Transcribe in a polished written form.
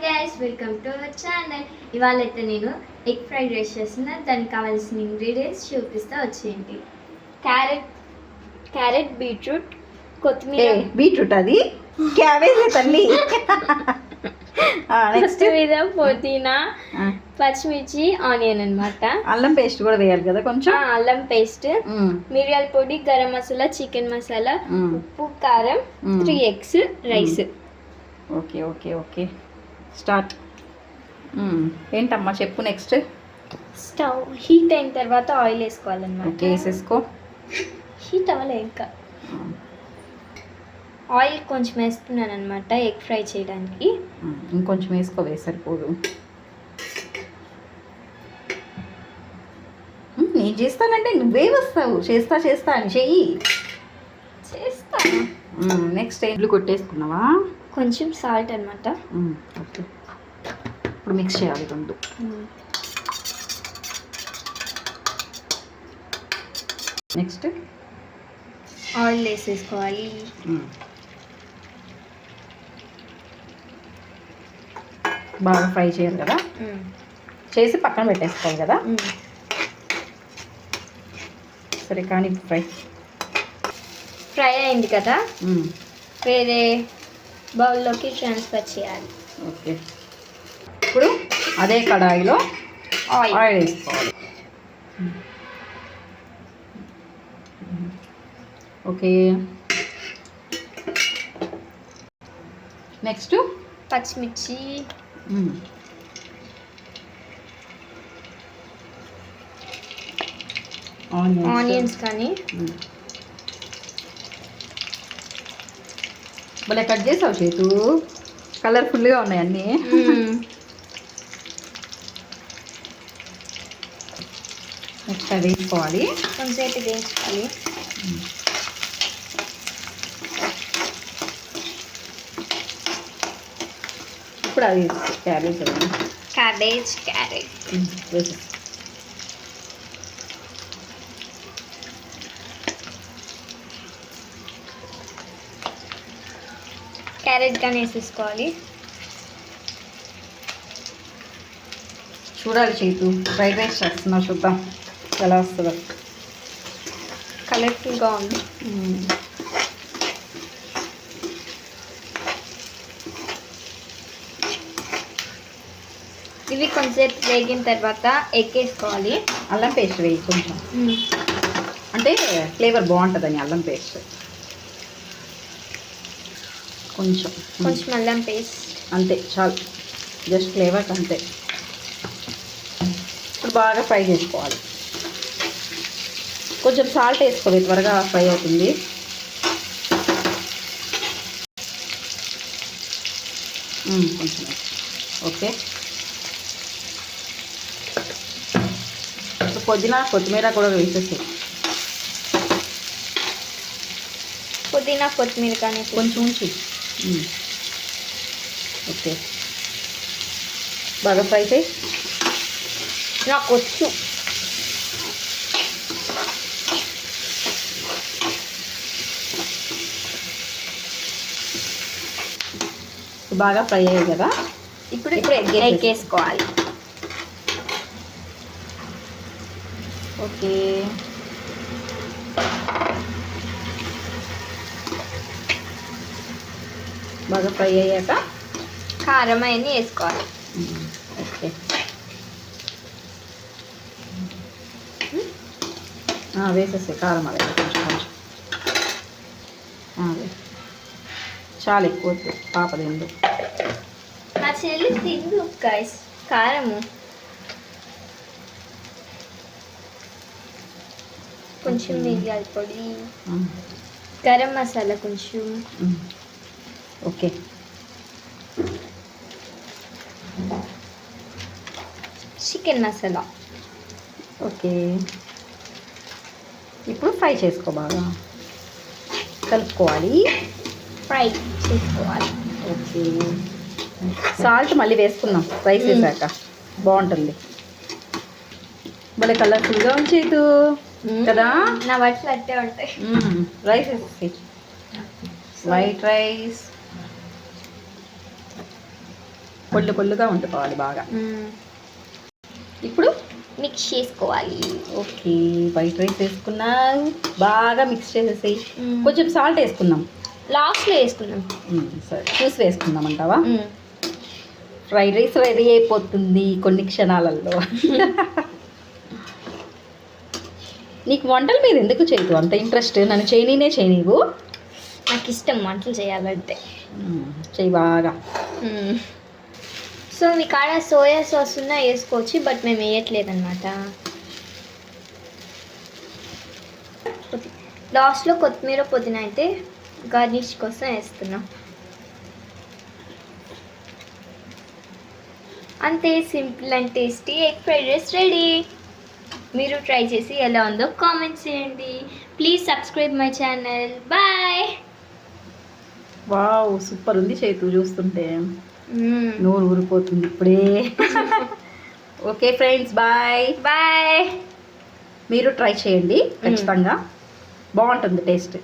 Guys, welcome to our channel. ఇవాళ అయితే నేను ఎగ్ ఫ్రైడ్ రైస్ చేస్తున్నా. దానికి కావాల్సిన ఇంగ్రీడియంట్స్ చూపిస్తా వచ్చేయండి. క్యారెట్ బీట్రూట్, కొత్తిమీర. బీట్రూట్ అది క్యాబేజ్ తల్లి. నెక్స్ట్ మీద పుదీనా, పచ్చిమిర్చి, ఆనియన్ అన్నమాట. అల్లం పేస్ట్ కూడా వేయాలి కదా కొంచెం. అల్లం పేస్ట్, మిరియాల పొడి, గరం మసాలా, చికెన్ మసాలా, ఉప్పు, కారం, 3 eggs, rice. Okay okay okay start. ఏంటమ్మా చెప్పు నెక్స్ట్. స్టవ్ హీట్ అయిన తర్వాత ఆయిల్ వేసుకోవాలన్నమాట. ఓకే వేసేసుకో. హీట్ అవ్వలే ఇంకా. ఆయిల్ కొంచెం వేస్తున్నాను అనమాట ఎగ్ ఫ్రై చేయడానికి. ఇంకొంచెం వేసుకోవే సరిపోదు. నేను చేస్తానంటే నువ్వే వస్తావు. చేస్తా చేస్తా అని చెయ్యి. చేస్తా. నెక్స్ట్ ఏంట్లు కొట్టేసుకున్నావా? కొంచెం సాల్ట్ అనమాట. ఓకే, ఇప్పుడు మిక్స్ చేయాలి రెండు. నెక్స్ట్ ఆయిల్ వేసేసుకోవాలి. బాగా ఫ్రై చేయాలి కదా. చేసి పక్కన పెట్టేసుకోవాలి కదా. సరే కానీ ఫ్రై అయింది కదా, వేరే బౌల్లోకి ట్రాన్స్ఫర్ చేయాలి. ఓకే, ఇప్పుడు అదే కడాయిలో ఆయిల్ వేసుకోవాలి. ఓకే, నెక్స్ట్ పచ్చిమిర్చి, ఆనియన్స్ కానీ భలే కట్ చేసావు చేతు. కలర్ఫుల్గా ఉన్నాయి అన్నీ. నెక్స్ట్ అది వేసుకోవాలి. కొంచెం వేయించుకోవాలి. ఇప్పుడు అది క్యాబేజ్ క్యారెట్ వేసి క్యారెట్ కానీ వేసేసుకోవాలి. చూడాలి చేతు, ఫ్రైడ్ రైస్ చేస్తున్నా, చూద్దాం ఎలా వస్తుందో. కలర్ఫుల్గా ఉంది. ఇవి కొంచెంసేపు వేగిన తర్వాత ఎగ్ వేసుకోవాలి. అల్లం పేస్ట్ వేయి కొంచెం, అంటే ఫ్లేవర్ బాగుంటుందని. అల్లం పేస్ట్ కొంచెం అల్లం పేస్ట్ అంతే చాలు, జస్ట్ ఫ్లేవర్ అంతే. ఇప్పుడు బాగా ఫ్రై చేసుకోవాలి. కొంచెం సాల్ట్ వేసుకోవాలి, త్వరగా ఫ్రై అవుతుంది. కొంచెం ఓకే. పుదీనా, కొత్తిమీర కూడా వేసేసి. పుదీనా, కొత్తిమీర కానీ కొంచెం ఉంచి. ఓకే, బాగా ఫ్రై చేయి. నాకు వచ్చు. బాగా ఫ్రై అయ్యాయి కదా. ఇప్పుడు ఎగ్ వేసుకోవాలి. ఓకే, బాగా ఫ్రై అయ్యాక కారం అవన్నీ వేసుకోవాలి. ఓకే, వేసేస్తే కారం అదే కొంచెం చాలా ఎక్కువ పాప తిందు. నా చెల్లి తిందు గైస్ కారము. కొంచెం మిరియాల పొడి, గరం మసాలా కొంచెం. Okay, chicken masala. ఓకే, ఇప్పుడు ఫ్రై చేసుకో, బాగా కలుపుకోవాలి. ఫ్రై చేసుకోవాలి. ఓకే, సాల్ట్ మళ్ళీ వేసుకుందాం రైస్ వేసాక, బాగుంటుంది. భలే కలర్ఫుల్గా ఉంచేదు కదా. నా బట్టలు అట్టే ఉంటాయి. రైస్ వేసేసి, వైట్ రైస్. పొల్లుగా వండుకోవాలి బాగా. ఇప్పుడు మిక్స్ చేసుకోవాలి. ఓకే, వైట్ రైస్ వేసుకున్నావు, బాగా మిక్స్ చేసేసి కొంచెం సాల్ట్ వేసుకుందాం, లాస్ట్లో వేసుకున్నాం. సరే చూసి వేసుకుందాం అంటావా? ఫ్రైడ్ రైస్ రెడీ అయిపోతుంది కొన్ని క్షణాలలో. నీకు వంటల మీద ఎందుకు చేయదు అంత ఇంట్రెస్ట్? నన్ను చేయనీవు. నాకు ఇష్టం వంటలు చేయాలంటే. చెయ్యి బాగా. సో మీ కాడ సోయా సాస్ ఉన్నా వేసుకోవచ్చు, బట్ మేము వేయట్లేదు అనమాట. లాస్ట్లో కొత్తిమీర పుదీనా అయితే గార్నిష్ కోసం వేస్తున్నాం. అంతే, simple and tasty egg fried rice ready. మీరు ట్రై చేసి ఎలా ఉందో కామెంట్ చేయండి. Please subscribe my channel. Bye. Wow, super ఉంది చేతు, చూస్తుంటే నోరు ఊరిపోతుంది ఇప్పుడే. Okay friends, bye bye. మీరు ట్రై చేయండి ఖచ్చితంగా, బాగుంటుంది టేస్ట్.